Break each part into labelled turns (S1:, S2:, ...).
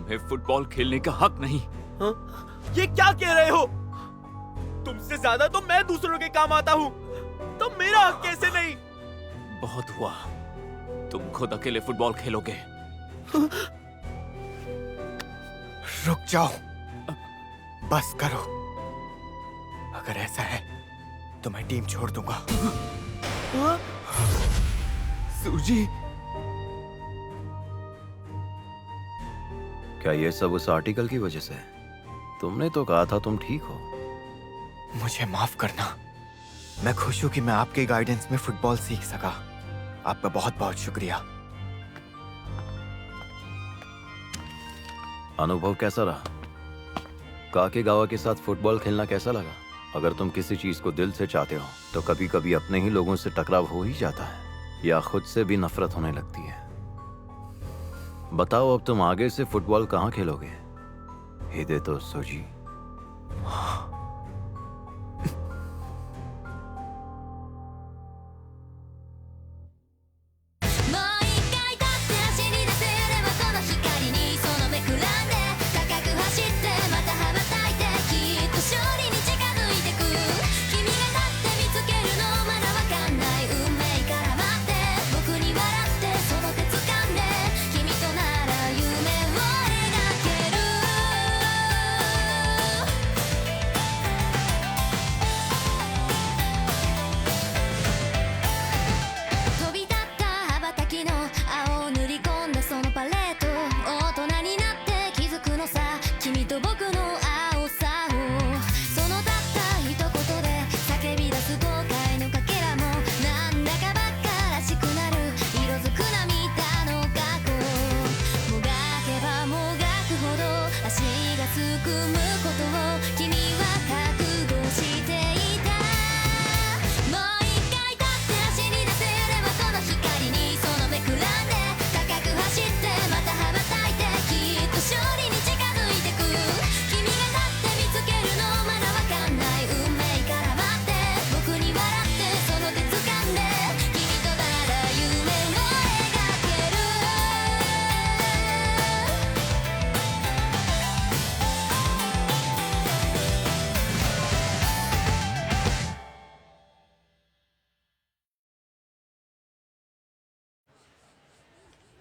S1: तुम्हें फुटबॉल खेलने का हक नहीं।
S2: हाँ? ये क्या कह रहे हो? तुमसे ज्यादा तो मैं दूसरों के काम आता हूँ, तो मेरा हक कैसे नहीं?
S1: बहुत हुआ, तुम खुद अकेले फुटबॉल खेलोगे।
S3: रुक जाओ, बस करो। अगर ऐसा है तो मैं टीम छोड़ दूंगा।
S2: हाँ?
S1: सूजी,
S4: क्या ये सब उस आर्टिकल की वजह से? तुमने तो कहा था तुम ठीक हो।
S3: मुझे माफ करना। मैं खुश हूं कि मैं आपके गाइडेंस में फुटबॉल सीख सका। आपका बहुत बहुत शुक्रिया।
S4: अनुभव कैसा रहा? काकेगावा के साथ फुटबॉल खेलना कैसा लगा? अगर तुम किसी चीज को दिल से चाहते हो तो कभी कभी अपने ही लोगों से टकराव हो ही जाता है, या खुद से भी नफरत होने लगती है। बताओ, अब तुम आगे से फुटबॉल कहाँ खेलोगे? हिदे तो सूजी।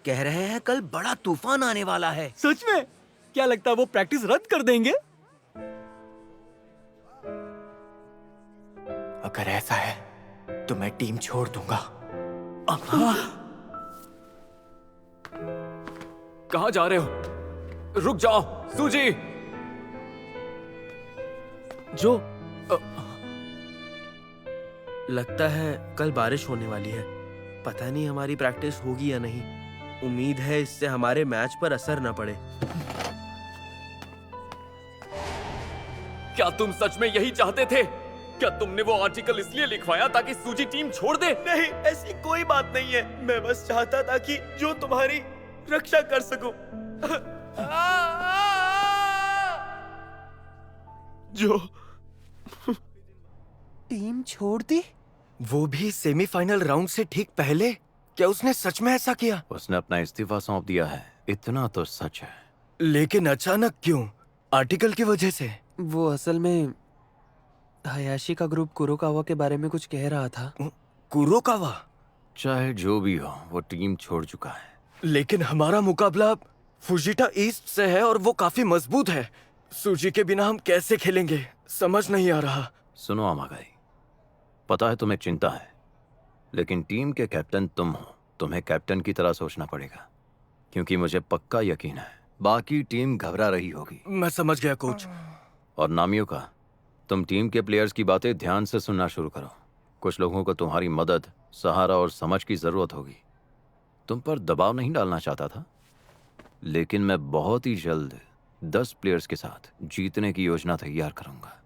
S5: कह रहे हैं कल बड़ा तूफान आने वाला है।
S2: सच में? क्या लगता है वो प्रैक्टिस रद्द कर देंगे?
S3: अगर ऐसा है तो मैं टीम छोड़ दूंगा।
S1: कहाँ जा रहे हो? रुक जाओ, सूजी।
S5: जो लगता है कल बारिश होने वाली है। पता नहीं हमारी प्रैक्टिस होगी या नहीं। उम्मीद है इससे हमारे मैच पर असर न पड़े।
S1: क्या तुम सच में यही चाहते थे? क्या तुमने वो आर्टिकल इसलिए लिखवाया ताकि सूजी टीम छोड़ दे?
S2: नहीं, ऐसी कोई बात नहीं है। मैं बस चाहता था कि जो तुम्हारी रक्षा कर सकूं। जो
S3: टीम छोड़ दी? वो भी सेमीफाइनल राउंड से ठीक पहले? क्या उसने सच में ऐसा किया?
S4: उसने अपना इस्तीफा सौंप दिया है, इतना तो सच है।
S3: लेकिन अचानक क्यों? आर्टिकल की वजह से?
S6: वो असल में हयाशी का ग्रुप कुरोकावा के बारे में कुछ कह रहा था।
S3: कुरोकावा?
S4: चाहे जो भी हो, वो टीम छोड़ चुका है।
S3: लेकिन हमारा मुकाबला फुजिटा ईस्ट से है और वो काफी मजबूत है। सूजी के बिना हम कैसे खेलेंगे, समझ नहीं आ रहा।
S4: सुनो आमागाई, पता है तुम्हें चिंता है, लेकिन टीम के कैप्टन तुम हो। तुम्हें कैप्टन की तरह सोचना पड़ेगा, क्योंकि मुझे पक्का यकीन है बाकी टीम घबरा रही होगी।
S3: मैं समझ गया कोच।
S4: और नामियों का, तुम टीम के प्लेयर्स की बातें ध्यान से सुनना शुरू करो। कुछ लोगों को तुम्हारी मदद, सहारा और समझ की जरूरत होगी। तुम पर दबाव नहीं डालना चाहता था, लेकिन मैं बहुत ही जल्द 10 प्लेयर्स के साथ जीतने की योजना तैयार करूंगा।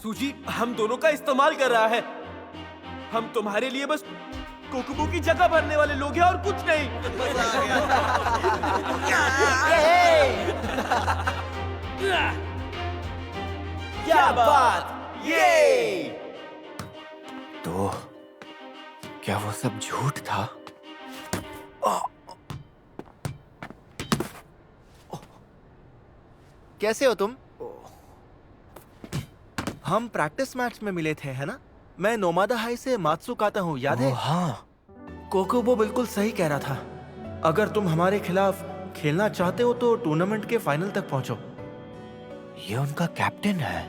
S2: सूजी हम दोनों का इस्तेमाल कर रहा है। हम तुम्हारे लिए बस कोकुबो की जगह भरने वाले लोग हैं और कुछ नहीं। क्या बात! ये
S3: तो क्या वो सब झूठ था?
S2: कैसे हो तुम? हम प्रैक्टिस मैच में मिले थे, है ना? मैं नोमादा हाई से मात्सुकाता हूँ, याद है?
S3: हाँ,
S2: कोकोबो बिल्कुल सही कह रहा था। अगर तुम हमारे खिलाफ खेलना चाहते हो तो टूर्नामेंट के फाइनल तक पहुंचो।
S3: ये उनका कैप्टन है।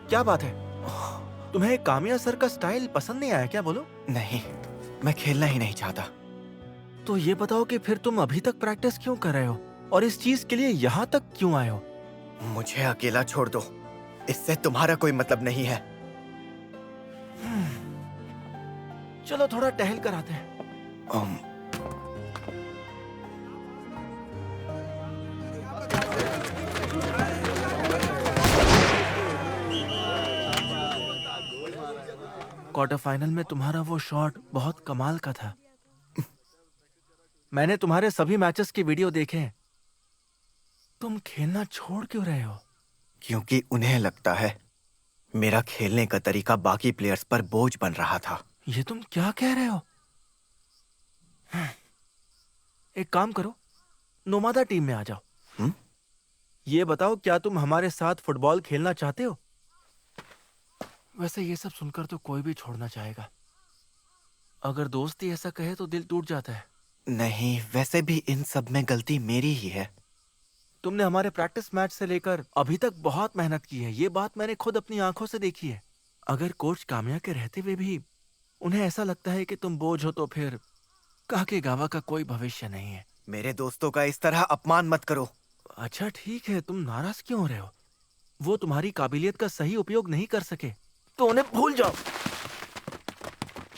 S2: क्या बात है? तुम्हें कामिया सर का स्टाइल पसंद नहीं आया क्या? बोलो।
S3: नहीं, मैं खेलना ही नहीं चाहता।
S2: तो ये बताओ कि फिर तुम अभी तक प्रैक्टिस क्यों कर रहे हो और इस चीज के लिए यहाँ तक क्यों आए हो?
S3: मुझे अकेला छोड़ दो, इससे तुम्हारा कोई मतलब नहीं है।
S2: चलो थोड़ा टहल कर आते हैं। क्वार्टर फाइनल में तुम्हारा वो शॉट बहुत कमाल का था। मैंने तुम्हारे सभी मैचेस की वीडियो देखे हैं। तुम खेलना छोड़ क्यों रहे हो?
S3: क्योंकि उन्हें लगता है मेरा खेलने का तरीका बाकी प्लेयर्स पर बोझ बन रहा था।
S2: ये तुम क्या कह रहे हो? एक काम करो, नोमादा टीम में आ जाओ। ये बताओ, क्या तुम हमारे साथ फुटबॉल खेलना चाहते हो? वैसे ये सब सुनकर तो कोई भी छोड़ना चाहेगा। अगर दोस्ती ऐसा कहे तो दिल टूट जाता है।
S3: नहीं, वैसे भी इन सब में गलती मेरी ही है।
S2: तुमने हमारे प्रैक्टिस मैच से लेकर अभी तक बहुत मेहनत की है, ये बात मैंने खुद अपनी आंखों से देखी है। अगर कोच कामिया के रहते हुए भी उन्हें ऐसा लगता है कि तुम बोझ हो तो फिर काकेगावा का कोई भविष्य नहीं है।
S3: मेरे दोस्तों का इस तरह अपमान मत करो।
S2: अच्छा ठीक है, तुम नाराज क्यों हो रहे हो? वो तुम्हारी काबिलियत का सही उपयोग नहीं कर सके तो उन्हें भूल जाओ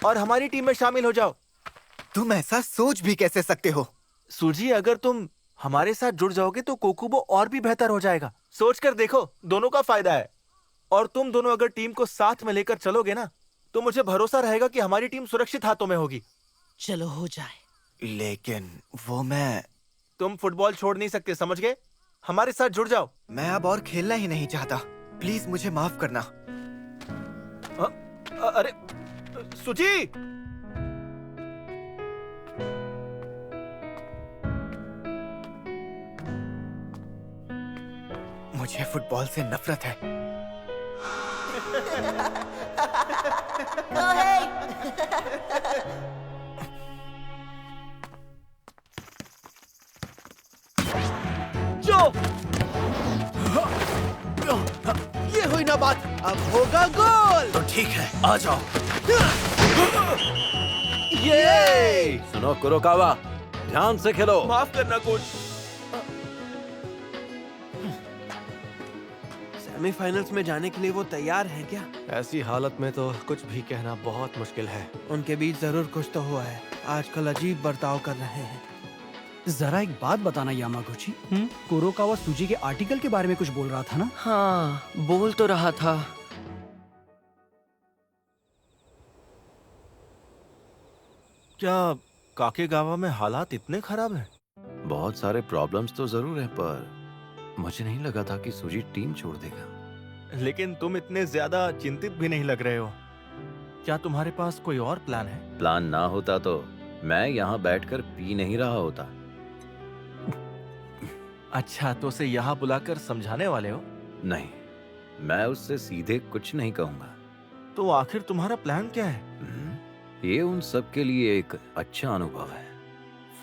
S2: और हमारी टीम में शामिल हो जाओ।
S3: तुम ऐसा सोच भी कैसे सकते हो?
S2: सूजी, अगर तुम हमारे साथ जुड़ जाओगे तो कोकुबो और भी बेहतर हो जाएगा। सोच कर देखो, दोनों का फायदा है। और तुम दोनों अगर टीम को साथ में लेकर चलोगे ना, तो मुझे भरोसा रहेगा कि हमारी टीम सुरक्षित हाथों में होगी।
S7: चलो हो जाए।
S3: लेकिन वो मैं
S2: तुम फुटबॉल छोड़ नहीं सकते, समझ गए? हमारे साथ जुड़ जाओ।
S3: मैं अब और खेलना ही नहीं चाहता। प्लीज मुझे माफ करना।
S2: अरे सूजी!
S3: मुझे फुटबॉल से नफरत है।
S2: जो
S5: ये हुई ना बात, अब होगा गोल।
S3: तो ठीक है, आ जाओ।
S5: ये
S4: सुनो कुरोकावा, ध्यान से खेलो।
S2: माफ करना कोच।
S5: सेमीफाइनल्स में जाने के लिए वो तैयार हैं क्या?
S8: ऐसी हालत में तो कुछ भी कहना बहुत मुश्किल है।
S5: उनके बीच जरूर कुछ तो हुआ है। आजकल अजीब बर्ताव कर रहे हैं।
S7: जरा एक बात बताना यामागुची, कुरोकावा सूजी के आर्टिकल के बारे में कुछ बोल रहा था ना?
S6: हाँ, बोल तो रहा था।
S2: क्या काकेगावा में हालात इतने खराब हैं?
S4: बहुत सारे प्रॉब्लम्स तो जरूर है, पर मुझे नहीं लगा था कि सूजी टीम छोड़ देगा।
S2: लेकिन तुम इतने ज्यादा चिंतित भी नहीं लग रहे हो। क्या तुम्हारे पास कोई और प्लान है?
S4: प्लान ना होता तो मैं यहाँ बैठकर पी नहीं रहा होता।
S2: अच्छा, तो उसे यहाँ बुलाकर समझाने वाले हो?
S4: नहीं, मैं उससे सीधे कुछ नहीं कहूंगा।
S2: तो आखिर तुम्हारा प्लान क्या है?
S4: ये उन सब के लिए एक अच्छा अनुभव है।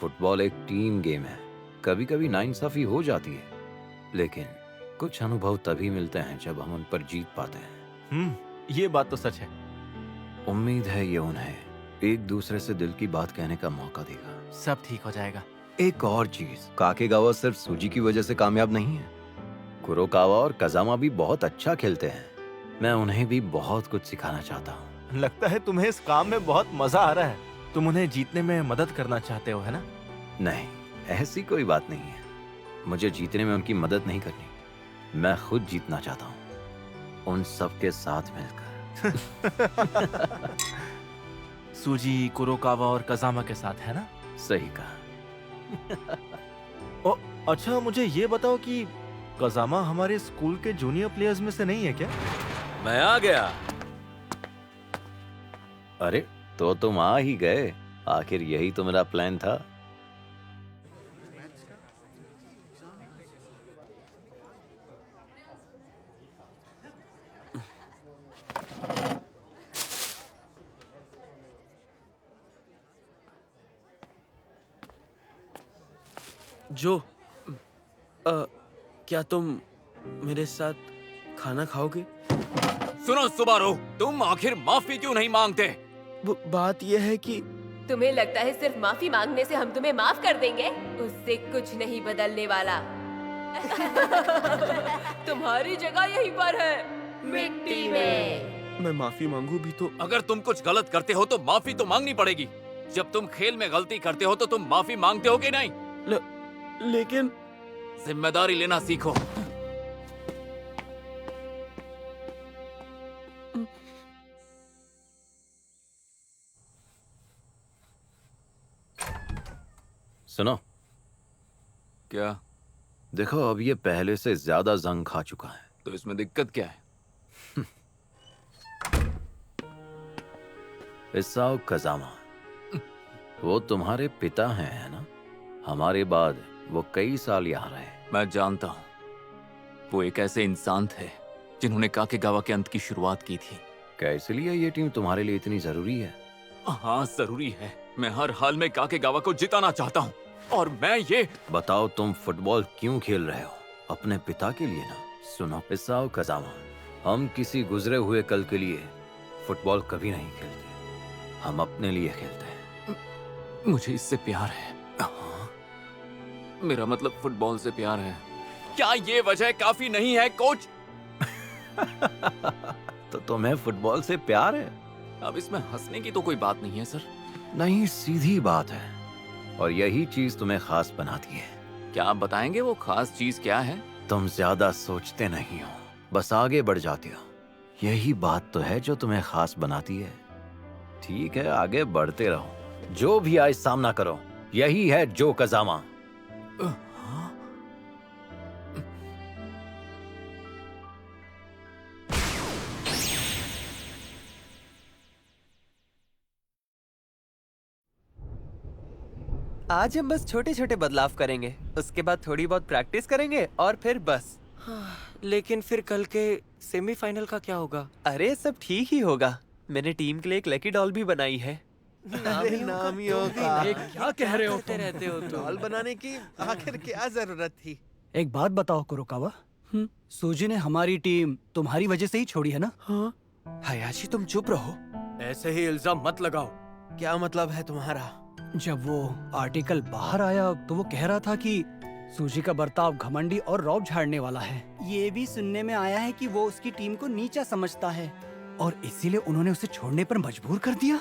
S4: फुटबॉल एक टीम गेम है। कभी कभी नाइंसाफी हो जाती है, लेकिन कुछ अनुभव तभी मिलते हैं जब हम उन पर जीत पाते हैं।
S2: ये बात तो सच है।
S4: उम्मीद है ये उन्हें एक दूसरे से दिल की बात कहने का मौका देगा।
S2: सब ठीक हो जाएगा।
S4: एक और चीज, काकेगावा सिर्फ सूजी की वजह से कामयाब नहीं है। कुरोकावा और कजामा भी बहुत अच्छा खेलते हैं। मैं उन्हें भी बहुत कुछ सिखाना चाहता हूँ।
S2: लगता है तुम्हें इस काम में बहुत मजा आ रहा है। तुम उन्हें जीतने में मदद करना चाहते हो, है ना?
S4: नहीं, ऐसी कोई बात नहीं है। मुझे जीतने में उनकी मदद नहीं करनी। मैं खुद जीतना चाहता हूँ, उन सब के साथ मिलकर।
S2: सूजी, कुरोकावा और कजामा के साथ, है ना?
S4: सही कहा।
S2: अच्छा, मुझे ये बताओ कि कजामा हमारे स्कूल के जूनियर प्लेयर्स में से नहीं है क्या?
S1: मैं आ गया।
S4: अरे तो तुम आ ही गए। आखिर यही तो मेरा प्लान था।
S5: जो क्या तुम मेरे साथ खाना खाओगे?
S1: सुनो सुबारू, तुम आखिर माफी क्यों नहीं मांगते?
S5: बात यह है कि
S9: तुम्हें लगता है सिर्फ माफी मांगने से हम तुम्हें माफ कर देंगे? उससे कुछ नहीं बदलने वाला। तुम्हारी जगह यहीं पर है, मिट्टी में।
S5: मैं माफी मांगू भी तो
S1: अगर तुम कुछ गलत करते हो तो माफी तो मांगनी पड़ेगी। जब तुम खेल में गलती करते हो तो तुम माफी मांगते हो कि नहीं?
S5: लेकिन
S1: जिम्मेदारी लेना सीखो।
S4: सुनो,
S1: क्या?
S4: देखो अब ये पहले से ज्यादा जंग खा चुका है।
S1: तो इसमें दिक्कत क्या है?
S4: इसाओ कजामा, वो तुम्हारे पिता हैं, है ना? हमारे बाद वो कई साल यहाँ रहे।
S1: मैं जानता हूँ, वो एक ऐसे इंसान थे जिन्होंने काकेगावा के अंत की शुरुआत की थी।
S4: क्या इसलिए ये टीम तुम्हारे लिए इतनी जरूरी है?
S1: हाँ जरूरी है। मैं हर हाल में काकेगावा को जिताना चाहता हूँ। और मैं ये
S4: बताओ, तुम फुटबॉल क्यों खेल रहे हो? अपने पिता के लिए ना? सुनो इसाओ कजामा, हम किसी गुजरे हुए कल के लिए फुटबॉल कभी नहीं खेलते। हम अपने लिए खेलते हैं।
S1: मुझे इससे प्यार है। हाँ, मेरा मतलब फुटबॉल से प्यार है। क्या ये वजह काफी नहीं है कोच?
S4: तो तुम्हें फुटबॉल से प्यार है?
S1: अब इसमें हंसने की तो कोई बात नहीं है सर।
S4: नहीं, सीधी बात है, और यही चीज तुम्हें खास बनाती है।
S1: क्या आप बताएंगे वो खास चीज क्या है?
S4: तुम ज्यादा सोचते नहीं हो, बस आगे बढ़ जाते हो। यही बात तो है जो तुम्हें खास बनाती है। ठीक है, आगे बढ़ते रहो। जो भी आए सामना करो। यही है जो कजामा।
S6: आज हम बस छोटे छोटे बदलाव करेंगे, उसके बाद थोड़ी बहुत प्रैक्टिस करेंगे और फिर बस।
S3: लेकिन फिर कल के सेमीफाइनल का क्या होगा?
S6: अरे सब ठीक ही होगा। मैंने टीम के लिए एक लकी डॉल भी बनाई है।
S2: नामियों का
S7: क्या कह रहे हो तुम?
S3: रहते हो तुम।
S2: डॉल बनाने की आखिर क्या जरूरत थी?
S7: एक बात बताओ कुरोकावा, सूजी ने हमारी टीम तुम्हारी वजह से ही छोड़ी है ना?
S3: हाँ?
S5: हयाशी तुम चुप रहो।
S3: ऐसे ही इल्जाम मत लगाओ।
S2: क्या मतलब है तुम्हारा?
S7: जब वो आर्टिकल बाहर आया तो वो कह रहा था कि सूजी का बर्ताव घमंडी और रौब झाड़ने वाला है। ये भी सुनने में आया है कि वो उसकी टीम को नीचा समझता है और इसीलिए उन्होंने उसे छोड़ने पर मजबूर कर दिया।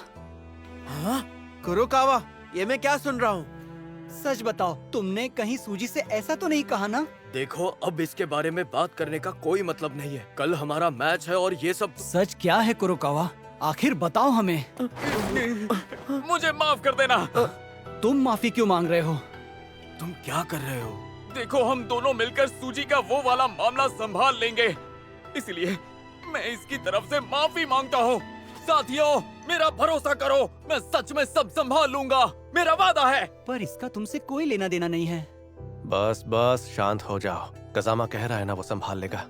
S2: हाँ? कुरोकावा, ये मैं क्या सुन रहा हूँ?
S7: सच बताओ, तुमने कहीं सूजी से ऐसा तो नहीं कहा ना?
S3: देखो, अब इसके बारे में बात करने का कोई मतलब नहीं है। कल हमारा मैच है और ये सब
S7: सच क्या है कुरोकावा? आखिर बताओ हमें।
S1: मुझे माफ कर देना।
S7: तुम माफी क्यों मांग रहे हो?
S3: तुम क्या कर रहे हो?
S1: देखो, हम दोनों मिलकर सूजी का वो वाला मामला संभाल लेंगे। इसलिए मैं इसकी तरफ से माफी मांगता हूँ। साथियों, मेरा भरोसा करो, मैं सच में सब संभाल लूंगा। मेरा वादा है।
S7: पर इसका तुमसे कोई लेना देना नहीं है।
S8: बस बस शांत हो जाओ। कजामा कह रहा है ना, वो संभाल लेगा।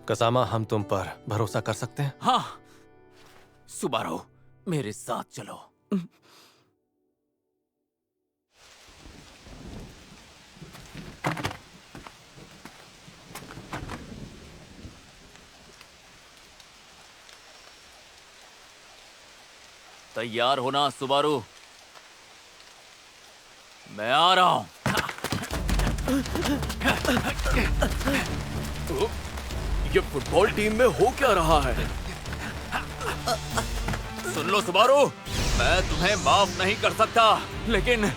S8: कजामा, हम तुम पर भरोसा कर सकते हैं?
S1: हाँ, सुबारो, मेरे साथ चलो। तैयार होना सुबारू, मैं आ रहा हूं।
S3: ये फुटबॉल टीम में हो क्या रहा है?
S1: सुन लो सुबारू, मैं तुम्हें माफ नहीं कर सकता, लेकिन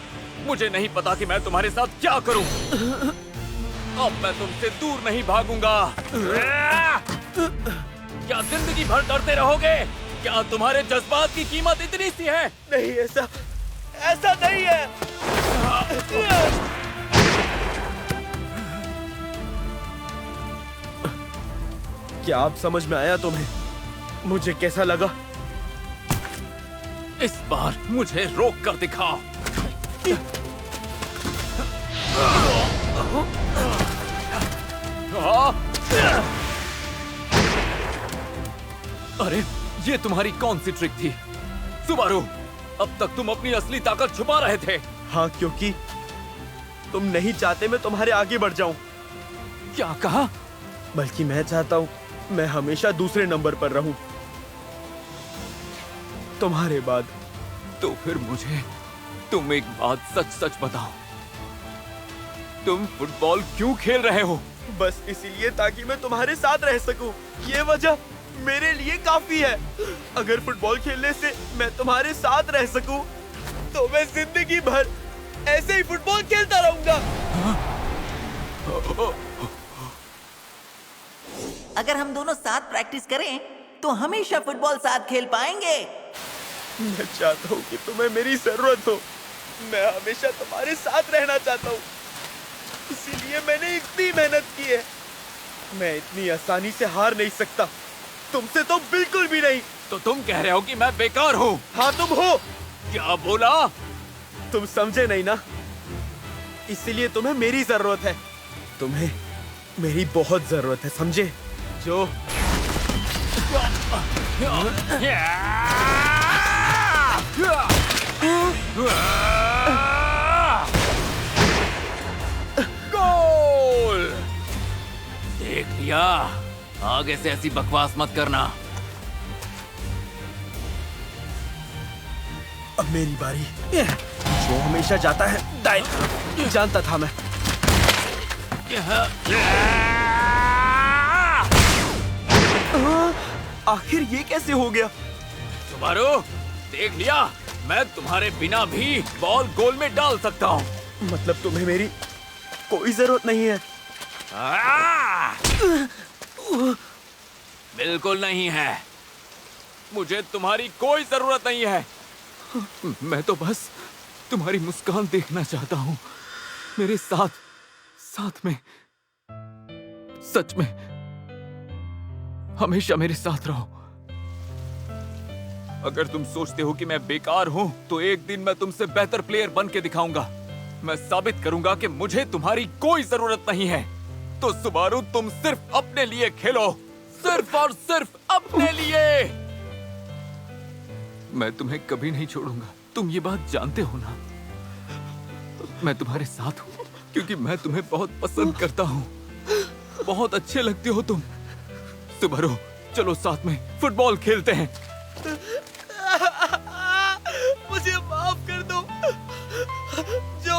S1: मुझे नहीं पता कि मैं तुम्हारे साथ क्या करूं। अब मैं तुमसे दूर नहीं भागूंगा। क्या जिंदगी भर डरते रहोगे? क्या तुम्हारे जज्बात की कीमत इतनी सी है?
S3: नहीं, ऐसा नहीं है। क्या आप समझ में आया तुम्हें? मुझे कैसा लगा?
S1: इस बार मुझे रोक कर दिखाओ। अरे ये तुम्हारी कौन सी ट्रिक थी सुबारू? अब तक तुम अपनी असली ताकत छुपा रहे थे।
S5: हाँ, क्योंकि तुम नहीं चाहते मैं तुम्हारे आगे बढ़ जाऊं।
S1: क्या कहा?
S5: बल्कि मैं चाहता हूं मैं हमेशा दूसरे नंबर पर रहूं, तुम्हारे बाद।
S1: तो फिर मुझे तुम एक बात सच सच बताओ, तुम फुटबॉल क्यों खेल रहे हो?
S5: बस इसीलिए ताकि मैं तुम्हारे साथ रह सकूं। ये वजह मेरे लिए काफी है। अगर फुटबॉल खेलने से मैं तुम्हारे साथ रह सकूं, तो मैं जिंदगी भर ऐसे ही फुटबॉल खेलता रहूंगा।
S10: अगर हम दोनों साथ प्रैक्टिस करें तो हमेशा फुटबॉल साथ खेल पाएंगे।
S5: मैं चाहता हूँ कि तुम्हें मेरी जरूरत हो। मैं हमेशा तुम्हारे साथ रहना चाहता हूँ, इसीलिए मैंने इतनी मेहनत की है। मैं इतनी आसानी से हार नहीं सकता, तुमसे तो बिल्कुल भी नहीं।
S1: तो तुम कह रहे हो कि मैं बेकार हूँ?
S5: हाँ तुम हो।
S1: क्या बोला?
S5: तुम समझे नहीं ना, इसीलिए तुम्हें मेरी जरूरत है। तुम्हें मेरी बहुत जरूरत है, समझे? जो
S1: गोल! देख लिया, आगे से ऐसी बकवास मत करना।
S5: अब मेरी बारी। जो हमेशा जाता है दाएं, जानता था मैं। आखिर ये कैसे हो गया?
S1: सुबारू, देख लिया, मैं तुम्हारे बिना भी बॉल गोल में डाल सकता हूँ।
S5: मतलब तुम्हें मेरी कोई जरूरत नहीं है?
S1: बिल्कुल नहीं है, मुझे तुम्हारी कोई जरूरत नहीं है। मैं तो बस तुम्हारी मुस्कान देखना चाहता हूँ, मेरे साथ साथ में, सच में हमेशा मेरे साथ रहो। अगर तुम सोचते हो कि मैं बेकार हूं, तो एक दिन मैं तुमसे बेहतर प्लेयर बन के दिखाऊंगा। मैं साबित करूंगा कि मुझे तुम्हारी कोई जरूरत नहीं है। तो सुबारू, तुम सिर्फ अपने लिए खेलो, सिर्फ और सिर्फ अपने लिए। मैं तुम्हें कभी नहीं छोड़ूंगा, तुम ये बात जानते हो ना। मैं तुम्हारे साथ हूं क्योंकि मैं तुम्हें बहुत पसंद करता हूं। बहुत अच्छे लगते हो तुम। सुबारू, चलो साथ में फुटबॉल खेलते हैं।
S5: मुझे माफ कर दो। जो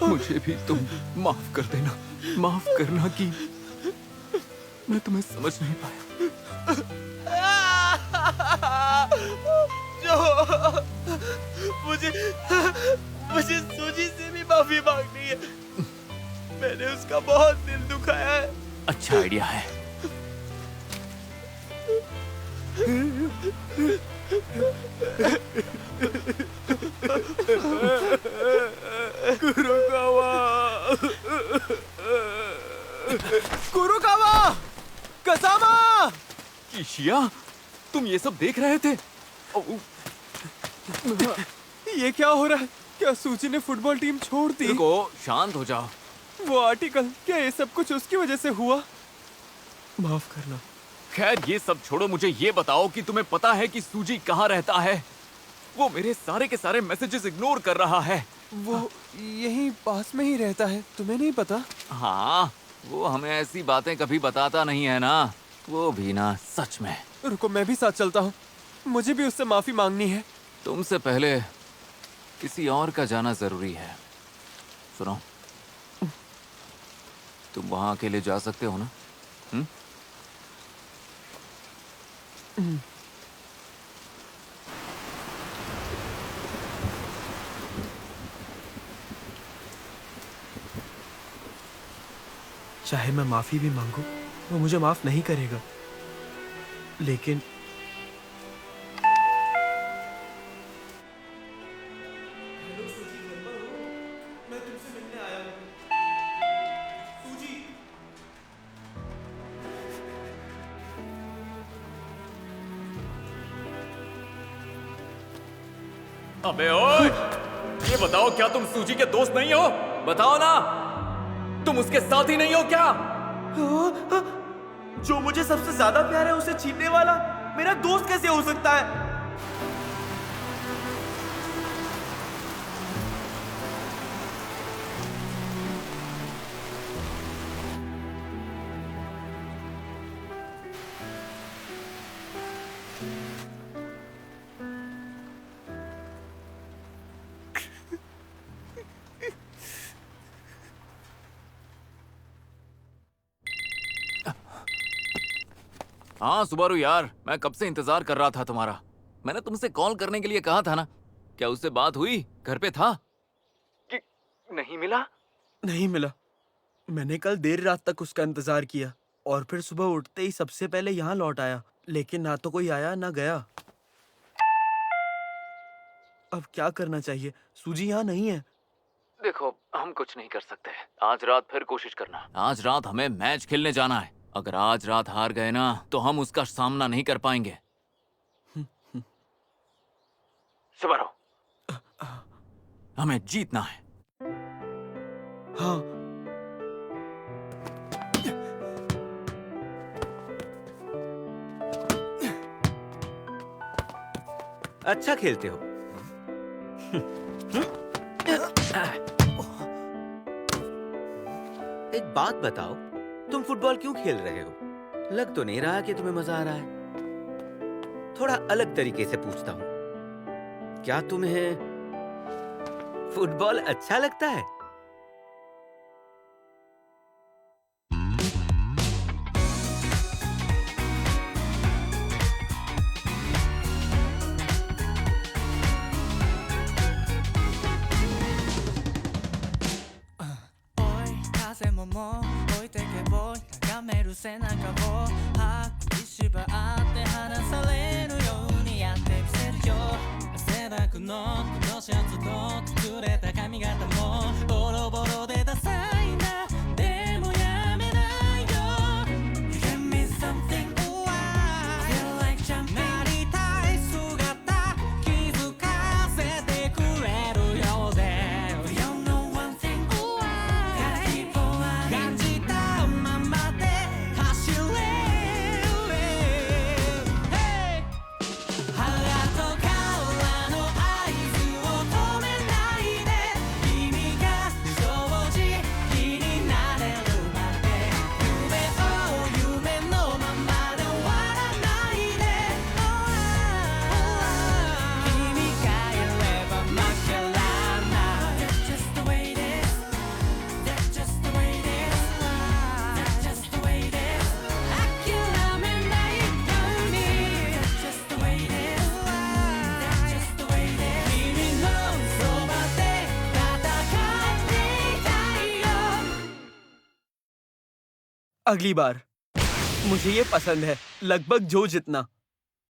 S1: मुझे भी तुम माफ कर देना। माफ करना कि मैं तुम्हें समझ नहीं पाया।
S5: जो मुझे सूजी से भी माफी मांगनी है। मैंने उसका बहुत दिल दुखाया है।
S1: अच्छा आइडिया है।
S5: कुरुकावा! कसामा!
S1: किशिया, तुम ये सब देख रहे थे?
S6: ये क्या हो रहा है? क्या सूची ने फुटबॉल टीम छोड़ दी?
S1: रुको, शांत हो जाओ।
S6: वो आर्टिकल, क्या ये सब कुछ उसकी वजह से हुआ? माफ करना।
S1: खैर ये सब छोड़ो, मुझे ये बताओ कि तुम्हें पता है कि सूजी कहाँ रहता है? वो मेरे सारे के सारे मैसेजेस इग्नोर कर रहा है।
S6: वो यहीं पास में ही रहता है, तुम्हें नहीं पता?
S1: हाँ, वो हमें ऐसी बातें कभी बताता नहीं है ना। वो भी ना, सच में।
S6: रुको, मैं भी साथ चलता हूँ। मुझे भी उससे माफी मांगनी है।
S1: तुमसे पहले किसी और का जाना जरूरी है। सुनो, तुम वहां अकेले जा सकते हो ना?
S5: चाहे मैं माफी भी मांगू, वो मुझे माफ नहीं करेगा। लेकिन
S1: अबे ओए, ये बताओ क्या तुम सूजी के दोस्त नहीं हो? बताओ ना, तुम उसके साथ ही नहीं हो क्या?
S5: जो मुझे सबसे ज्यादा प्यार है उसे छीनने वाला मेरा दोस्त कैसे हो सकता है?
S1: हाँ सुबारू यार, मैं कब से इंतजार कर रहा था तुम्हारा। मैंने तुमसे कॉल करने के लिए कहा था ना। क्या उससे बात हुई? घर पे था?
S3: कि नहीं मिला?
S5: नहीं मिला। मैंने कल देर रात तक उसका इंतजार किया और फिर सुबह उठते ही सबसे पहले यहाँ लौट आया, लेकिन ना तो कोई आया ना गया। अब क्या करना चाहिए? सूजी यहाँ नहीं है।
S1: देखो, हम कुछ नहीं कर सकते। आज रात फिर कोशिश करना। आज रात हमें मैच खेलने जाना है। अगर आज रात हार गए ना तो हम उसका सामना नहीं कर पाएंगे। सुबारू, हमें जीतना है।
S5: हाँ।
S11: अच्छा खेलते हो। एक बात बताओ, तुम फुटबॉल क्यों खेल रहे हो? लग तो नहीं रहा कि तुम्हें मजा आ रहा है। थोड़ा अलग तरीके से पूछता हूँ, क्या तुम्हें फुटबॉल अच्छा लगता है?
S5: अगली बार। मुझे ये पसंद है, लगभग जो जितना।